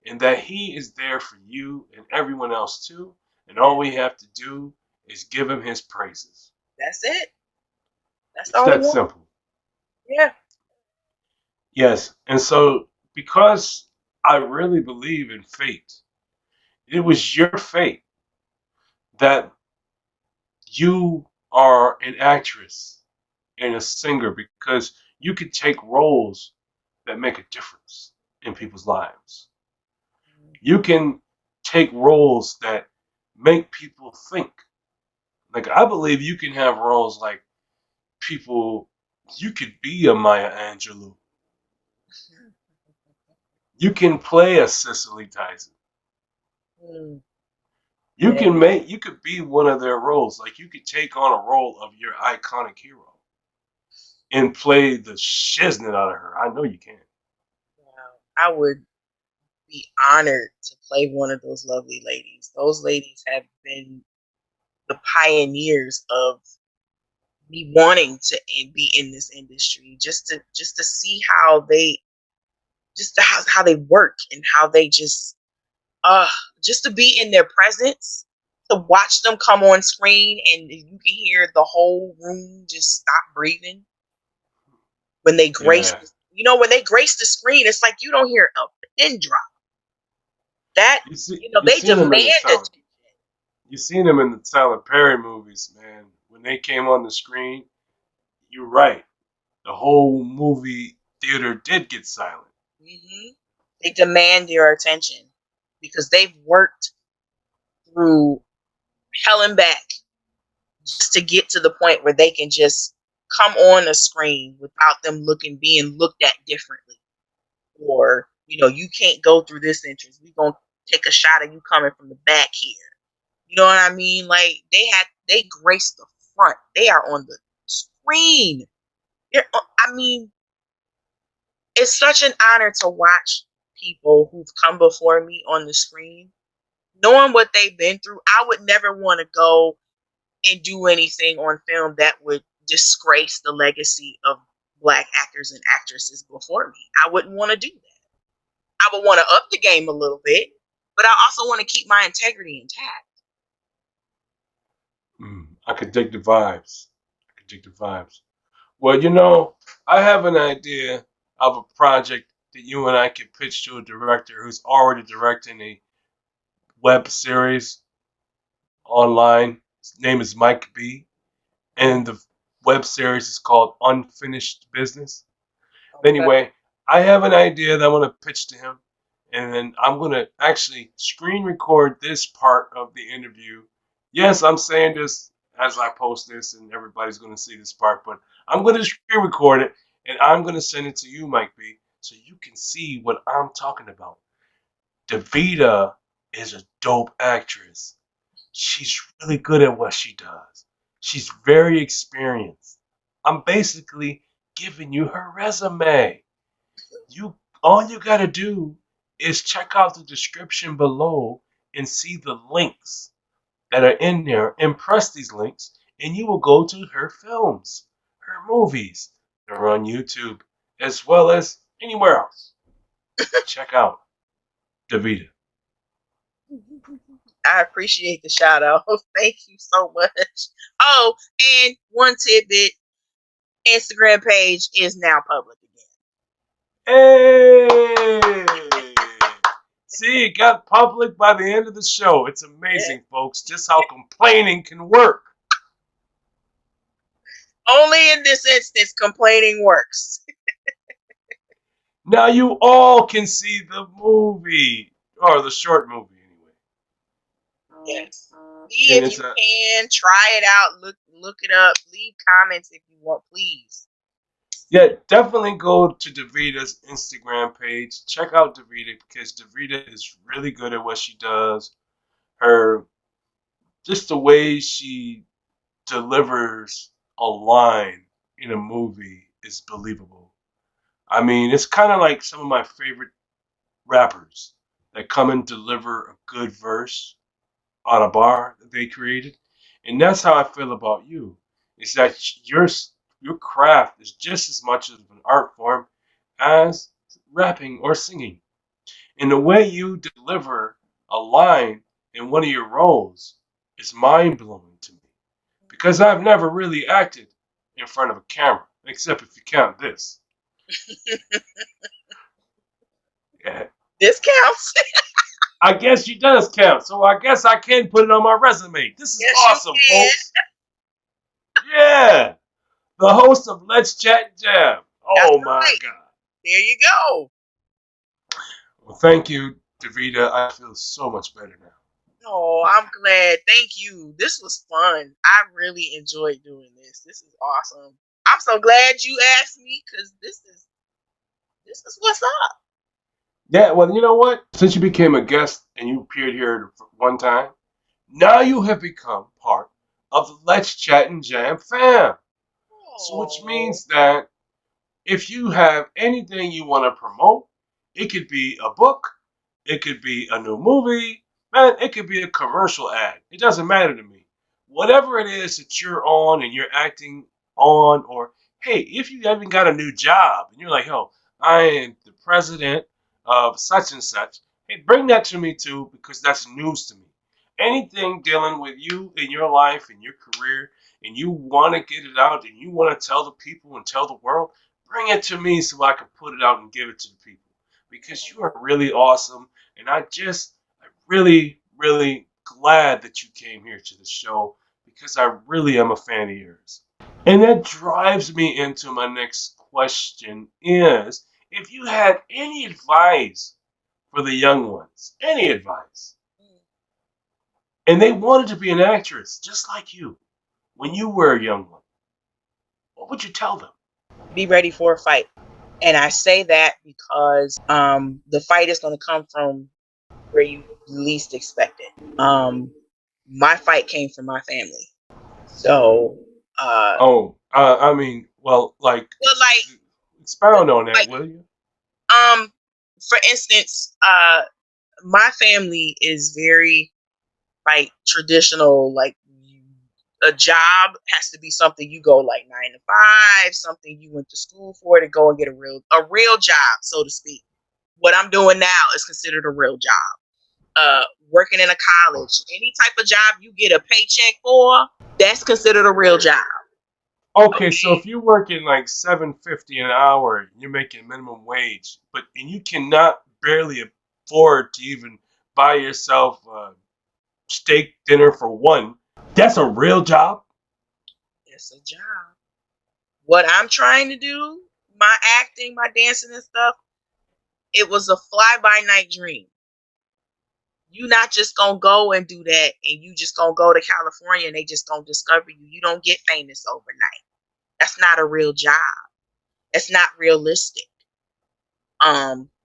and that He is there for you and everyone else too. And all we have to do is give Him His praises. That's it. That's that simple. Yeah. Yes. And so because I really believe in fate, it was your fate that you are an actress and a singer because you could take roles that make a difference in people's lives. You can take roles that make people think. Like, I believe you can have roles like you could be a Maya Angelou. You can play a Cicely Tyson. Mm, You yeah. you could be one of their roles. Like you could take on a role of your iconic hero and play the shiznit out of her. I know you can. Wow. I would be honored to play one of those lovely ladies. Those ladies have been the pioneers of me wanting to be in this industry, just to see how they how they work and how they uh just to be in their presence, to watch them come on screen and you can hear the whole room just stop breathing when they grace Yeah. when they grace the screen. It's like you don't hear a pin drop. That You they seen them in the demand it. Tyler. You seen them in the Tyler Perry movies, man. When they came on the screen, you're right. The whole movie theater did get silent. Hmm. They demand your attention because they've worked through hell and back just to get to the point where they can just come on a screen without them being looked at differently. Or, you can't go through this entrance. We're gonna take a shot of you coming from the back here. You know what I mean? Like they grace the front. They are on the screen. I mean, it's such an honor to watch people who've come before me on the screen, knowing what they've been through. I would never want to go and do anything on film that would disgrace the legacy of Black actors and actresses before me. I wouldn't want to do that. I would want to up the game a little bit, but I also want to keep my integrity intact. I could dig the vibes. I could dig the vibes. Well, I have an idea of a project that you and I could pitch to a director who's already directing a web series online. His name is Mike B. And the web series is called Unfinished Business. Okay. Anyway, I have an idea that I'm going to pitch to him. And then I'm going to actually screen record this part of the interview. Yes, I'm saying this as I post this, and everybody's going to see this part, but I'm going to screen record it, and I'm going to send it to you, Mike B, so you can see what I'm talking about. Davida is a dope actress. She's really good at what she does. She's very experienced. I'm basically giving you her resume. All you gotta do is check out the description below and see the links that are in there and press these links and you will go to her films, her movies that are on YouTube as well as anywhere else. Check out Davida. I appreciate the shout out. Thank you so much. Oh, and one tidbit, Instagram page is now public Hey! See, it got public by the end of the show. It's again. amazing, folks, just how complaining can work. Only in this instance, complaining works. Now you all can see the movie, or the short movie, anyway. Yes. See And if it's you a can. Try it out. Look it up. Leave comments if you want, please. yeah. Definitely go to Davida's Instagram page. Check out Davida because Davida is really good at what she does. Her just the way she delivers a line in a movie is believable. I mean, it's kind of like some of my favorite rappers that come and deliver a good verse on a bar that they created. And that's how I feel about you. Is that your craft is just as much of an art form as rapping or singing. And the way you deliver a line in one of your roles is mind blowing to me. Because I've never really acted in front of a camera, except if you count this. Yeah. This counts. I guess she does count, so I guess I can put it on my resume. This is Yes, you awesome, can. folks. Yeah, the host of Let's Chat and Jam. That's Oh my right. God. There you go. Well, thank you, Davida. I feel so much better now. Oh, I'm glad. Thank you. This was fun. I really enjoyed doing this. This is awesome. I'm so glad you asked me because this is what's up. Yeah, well, you know what? Since you became a guest and you appeared here one time, now you have become part of the Let's Chat and Jam fam. So, which Oh, means that if you have anything you want to promote, it could be a book, it could be a new movie, man, it could be a commercial ad. It doesn't matter to me. Whatever it is that you're on and you're acting on, or hey, if you haven't got a new job and you're like, oh, I am the president of such and such, hey, bring that to me too because that's news to me. Anything dealing with you in your life and your career, and you want to get it out and you want to tell the people and tell the world, bring it to me so I can put it out and give it to the people because you are really awesome. And I really glad that you came here to the show because I really am a fan of yours. And that drives me into my next question is if you had any advice for the young ones, any advice, and they wanted to be an actress just like you when you were a young one, what would you tell them? be ready for a fight. And I say that because the fight is going to come from where you least expect it. My fight came from my family. So, Oh, I mean, well, like, well, expound on that, like, will you? um, for instance, my family is very like traditional. Like, a job has to be something you go like 9 to 5, something you went to school for to go and get a real job, so to speak. What I'm doing now is considered a real job. Working in a college, any type of job you get a paycheck for, that's considered a real job. Okay, so if you're working like $7.50 an hour, you're making minimum wage, and you cannot barely afford to even buy yourself a steak dinner for one, that's a real job. It's a job. What I'm trying to do, my acting, my dancing and stuff, it was a fly by night dream. You not just gonna go and do that and you just gonna go to California and they just gonna discover you. You don't get famous overnight. That's not a real job. That's not realistic.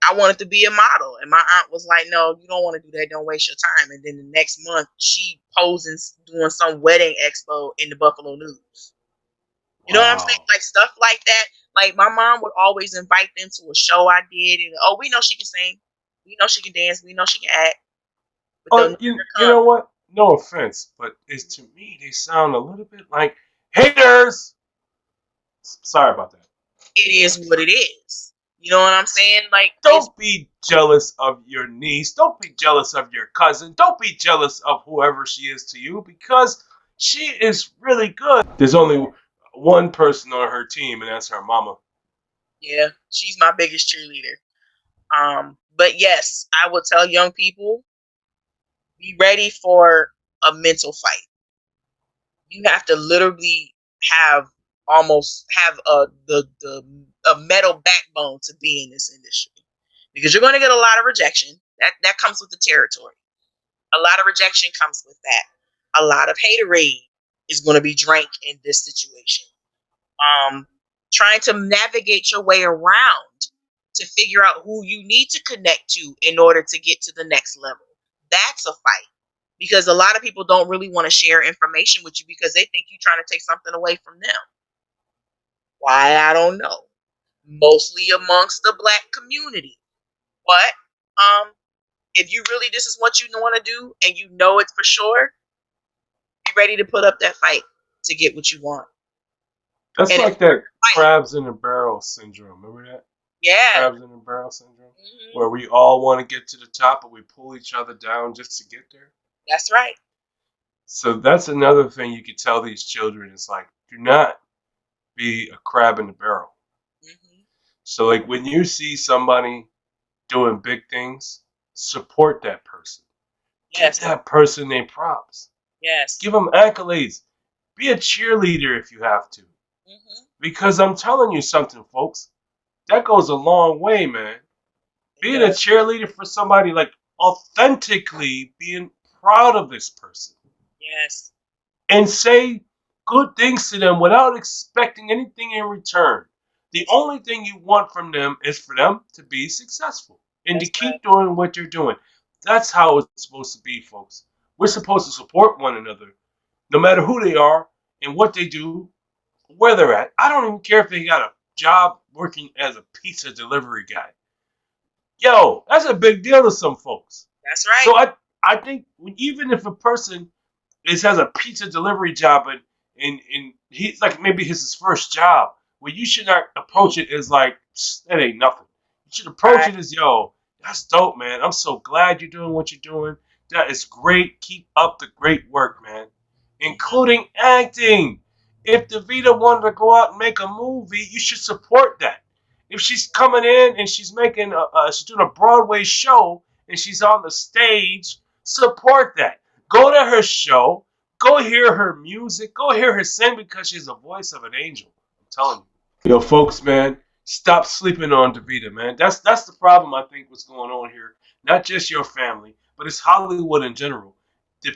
I wanted to be a model, and my aunt was like, "No, you don't want to do that. Don't waste your time." And then the next month, she posing doing some wedding expo in the Buffalo News. You know what I'm saying? Wow. Like stuff like that. Like my mom would always invite them to a show I did, and oh, we know she can sing, we know she can dance, we know she can act, but they'll Oh, never you come. know what? No offense, but it's to me they sound a little bit like haters. Sorry about that. It is what it is. You know what I'm saying? Like it's Don't be jealous of your niece. Don't be jealous of your cousin. Don't be jealous of whoever she is to you because she is really good. There's only one person on her team, and that's her mama. yeah, she's my biggest cheerleader. But yes, I would tell young people be ready for a mental fight. You have to literally have almost have the a metal backbone to be in this industry because you're going to get a lot of rejection. That comes with the territory. A lot of rejection comes with that. A lot of haterade is going to be drank in this situation. Um, Trying to navigate your way around to figure out who you need to connect to in order to get to the next level. That's a fight because a lot of people don't really want to share information with you because they think you're trying to take something away from them. Why? I don't know. Mostly amongst the black community. But if you really this is what you want to do and you know it for sure, be ready to put up that fight to get what you want. That's And it's like that a fight. crabs in a barrel syndrome. Remember that? Yeah. Crabs in a barrel syndrome? Hmm. Where we all want to get to the top, but we pull each other down just to get there. That's right. So that's another thing you could tell these children is like, do not be a crab in the barrel. Hmm. So like when you see somebody doing big things, support that person. Give Yes. that person their props. Yes. Give them accolades. Be a cheerleader if you have to. Hmm. Because I'm telling you something, folks. That goes a long way, man. It Being a does. cheerleader for somebody, like authentically being proud of this person Yes. and say good things to them without expecting anything in return. The only thing you want from them is for them to be successful. and to That's right. keep doing what you're doing. That's how it's supposed to be, folks. We're supposed to support one another, no matter who they are and what they do, where they're at. I don't even care if they got a job working as a pizza delivery guy. Yo, that's a big deal to some folks. That's right. So I think even if a person has a pizza delivery job and he's like maybe his first job, well, you should not approach it as like that ain't nothing. You should approach Right. it as, yo, that's dope, man. I'm so glad you're doing what you're doing. That is great. Keep up the great work, man. Including acting. If Davida wanted to go out and make a movie, you should support that. If she's coming in and she's doing a Broadway show and she's on the stage, support that. Go to her show. Go hear her music. Go hear her sing because she's the voice of an angel. I'm telling you. Yo, folks, man, stop sleeping on Davida, man. That's the problem I think what's going on here. Not just your family, but it's Hollywood in general. The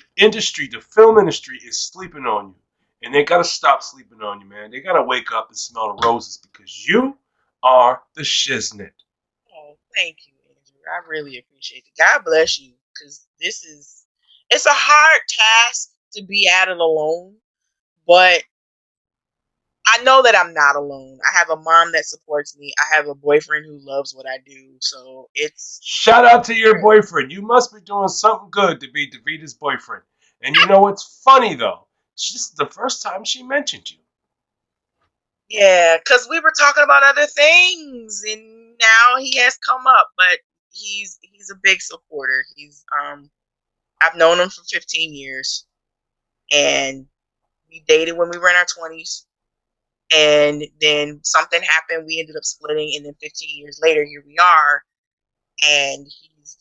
film industry is sleeping on you. And they gotta stop sleeping on you, man. They gotta wake up and smell the roses because you are the shiznit. Oh, thank you, Andrew. I really appreciate it. God bless you, because it's a hard task to be at it alone, but I know that I'm not alone. I have a mom that supports me. I have a boyfriend who loves what I do. So it's Shout out to your boyfriend. You must be doing something good to be Davida's boyfriend. And you know what's funny though? This is the first time she mentioned you. yeah, because we were talking about other things, and now he has come up. But he's a big supporter. I've known him for 15 years, and we dated when we were in our 20s. And then something happened. We ended up splitting, and then 15 years later, here we are. And he's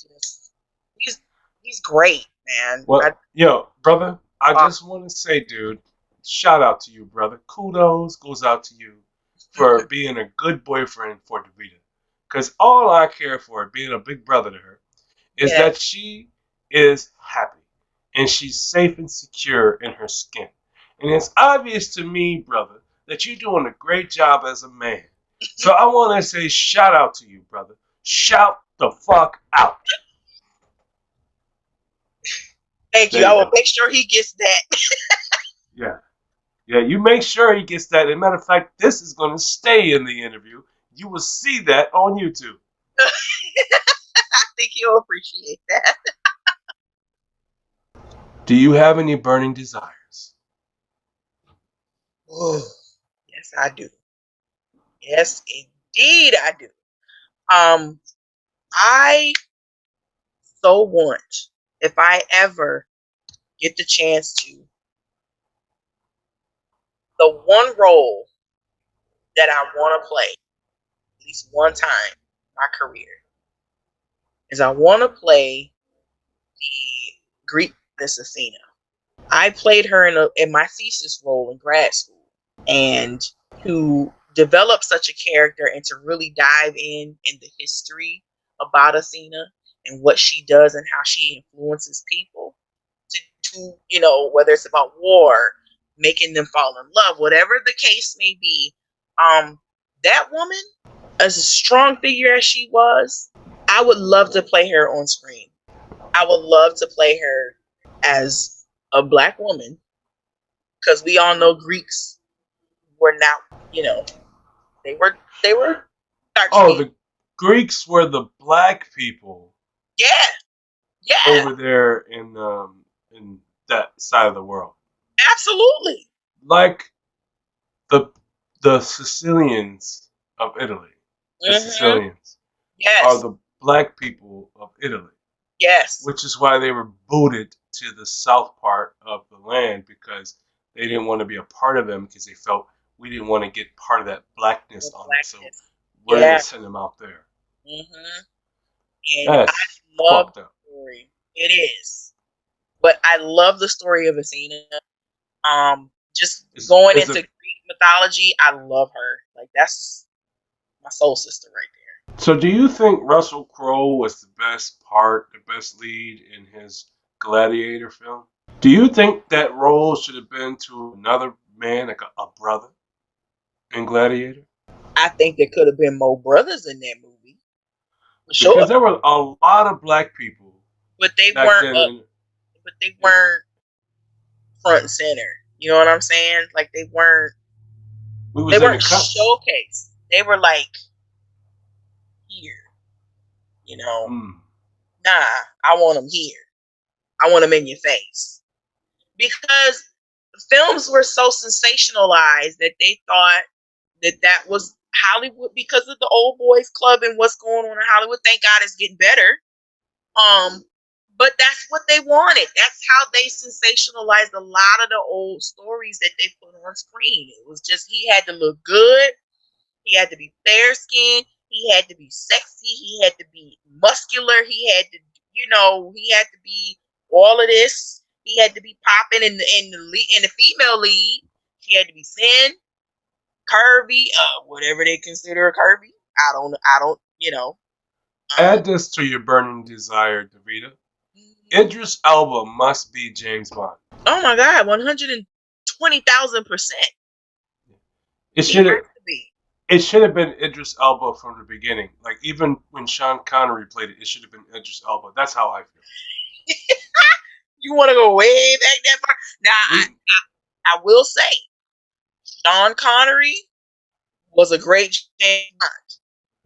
he's great, man. Well, yo, brother, I just want to say, dude, shout out to you, brother. Kudos goes out to you for being a good boyfriend for Davida. Because all I care for, being a big brother to her, is Yeah. that she is happy and she's safe and secure in her skin. And it's obvious to me, brother, that you're doing a great job as a man. So I want to say shout out to you, brother. Shout the fuck out. Thank you. I will make sure he gets that. Yeah. Yeah, you make sure he gets that. As a matter of fact, this is going to stay in the interview. You will see that on YouTube. I think he'll appreciate that. Do you have any burning desires? Oh, yes, I do. Yes, indeed, I do. I so want, if I ever get the chance to, the one role that I want to play at least one time in my career is I want to play the Greek goddess Athena. I played her in my thesis role in grad school, and to develop such a character and to really dive in the history about Athena and what she does and how she influences people to do, whether it's about war, making them fall in love, whatever the case may be. That woman, as a strong figure as she was, I would love to play her on screen. I would love to play her as a black woman, because we all know Greeks were not, they were dark Oh, skinned. the Greeks were the black people. Yeah. Over there in that side of the world. Absolutely. Like the Sicilians of Italy. The Sicilians are the black people of Italy. Yes. Which is why they were booted to the south part of the land, because they didn't want to be a part of them, because they felt we didn't want to get part of that blackness on us. So we're going to send them out there. And I love the story. It is. But I love the story of Athena. Just going into Greek mythology, I love her. Like, that's my soul sister right there. So do you think Russell Crowe was the best lead in his Gladiator film? Do you think that role should have been to another man, like a brother in Gladiator? I think there could have been more brothers in that movie. for sure. Because there were a lot of black people But they back weren't then. but they weren't front and center. You know what I'm saying? Like they weren't We was in the cuts. showcased. They were like here, you know. Mm. Nah, I want them here. I want them in your face. Because films were so sensationalized that they thought that was Hollywood because of the old boys club and what's going on in Hollywood. Thank God it's getting better. But that's what they wanted. That's how they sensationalized a lot of the old stories that they put on screen. It was just he had to look good, he had to be fair skinned, he had to be sexy, he had to be muscular, he had to, he had to be all of this. He had to be popping in the female lead. She had to be thin, curvy, whatever they consider curvy. I don't. Add this to your burning desire, Davida. Idris Elba must be James Bond. Oh my God, 120,000%. It He should have. has to be. It should have been Idris Elba from the beginning. Like even when Sean Connery played it, it should have been Idris Elba. That's how I feel. You want to go way back that far? Now, I will say, Sean Connery was a great James Bond.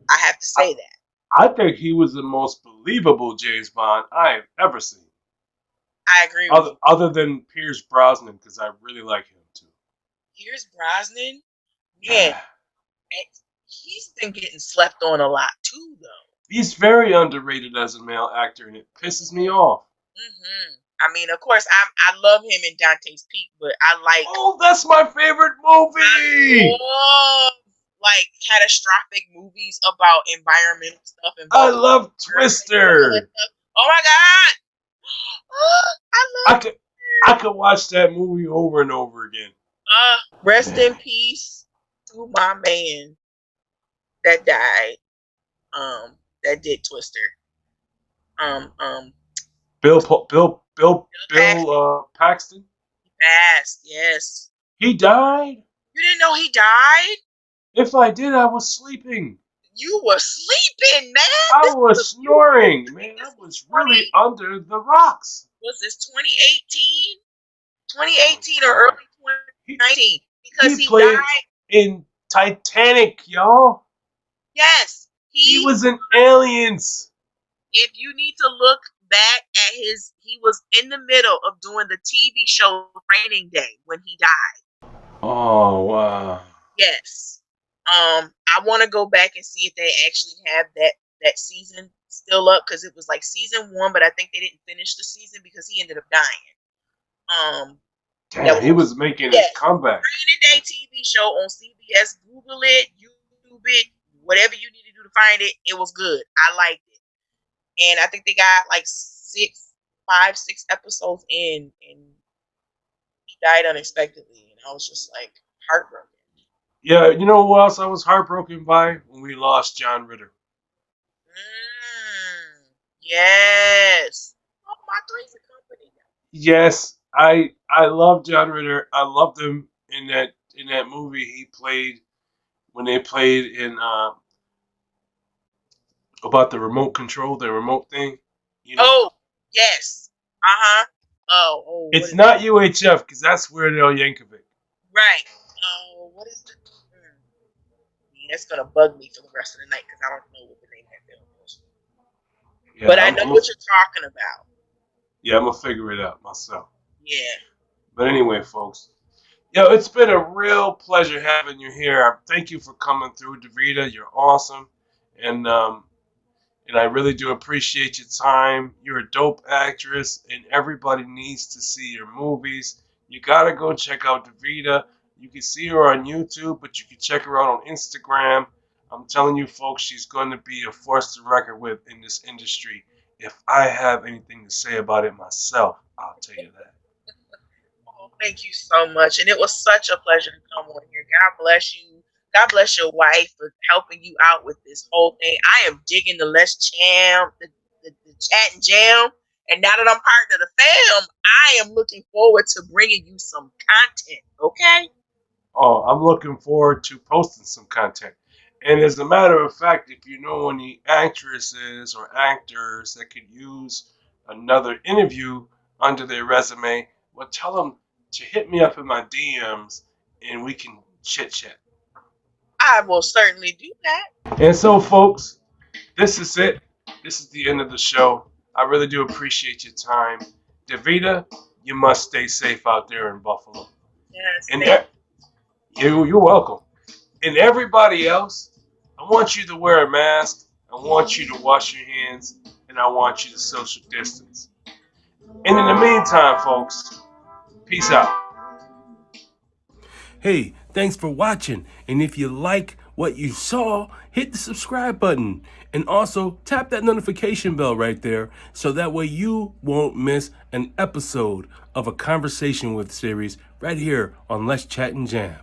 I have to say that. I think he was the most believable James Bond I have ever seen. I agree with you. Other than Pierce Brosnan, because I really like him too. Pierce Brosnan, man, he's been getting slept on a lot too, though. He's very underrated as a male actor, and it pisses me off. Mm-hmm. I mean, of course, I love him in Dante's Peak, but I like. Oh, that's my favorite movie. I love like catastrophic movies about environmental stuff. I love Twister. Oh my God! I love. I could watch that movie over and over again. Rest in peace to my man that died. That did Twister. Bill Paxton. He passed. Yes. He died? You didn't know he died? If I did, I was sleeping. You were sleeping, man. I was snoring, man. I was really under the rocks. Was this 2018? 2018 or early 2019? Because he played died in Titanic, y'all. Yes. He was in Aliens. If you need to look back at he was in the middle of doing the TV show Training Day when he died. Oh, wow. Yes. I want to go back and see if they actually have that season still up, because it was like season 1, but I think they didn't finish the season because he ended up dying. Damn, he was making his comeback. Training Day TV show on CBS. Google it, YouTube it, whatever you need to do to find it. It was good. I liked it. And I think they got like 6 episodes in, and he died unexpectedly. And I was just like heartbroken. Yeah, you know who else I was heartbroken by? When we lost John Ritter. Yes. Oh, my Three's a Company. Yes, I love John Ritter. I loved him in that movie he played when they played in about the remote thing. You know? Oh, yes. Uh-huh. Oh. It's not UHF, because that's Weird Al Yankovic. Right. Oh, what is it? That's going to bug me for the rest of the night, because I don't know what the name of that film is. Yeah, but I know what you're talking about. Yeah, I'm going to figure it out myself. Yeah. But anyway, folks. It's been a real pleasure having you here. Thank you for coming through, Davida. You're awesome. And I really do appreciate your time. You're a dope actress, and everybody needs to see your movies. You got to go check out Davida. You can see her on YouTube, but you can check her out on Instagram. I'm telling you, folks, she's going to be a force to reckon with in this industry. If I have anything to say about it myself, I'll tell you that. Oh, thank you so much. And it was such a pleasure to come on here. God bless you. God bless your wife for helping you out with this whole thing. I am digging the Let's Jam, the Chat and Jam. And now that I'm part of the fam, I am looking forward to bringing you some content, okay? Oh, I'm looking forward to posting some content. And as a matter of fact, if you know any actresses or actors that could use another interview under their resume, well, tell them to hit me up in my DMs and we can chit chat. I will certainly do that. And so, folks, this is it. This is the end of the show. I really do appreciate your time. Davida, you must stay safe out there in Buffalo. Yes, And you're welcome. And everybody else, I want you to wear a mask. I want you to wash your hands. And I want you to social distance. And in the meantime, folks, peace out. Hey, thanks for watching. And if you like what you saw, hit the subscribe button. And also tap that notification bell right there so that way you won't miss an episode of a Conversation With series right here on Let's Chat and Jam.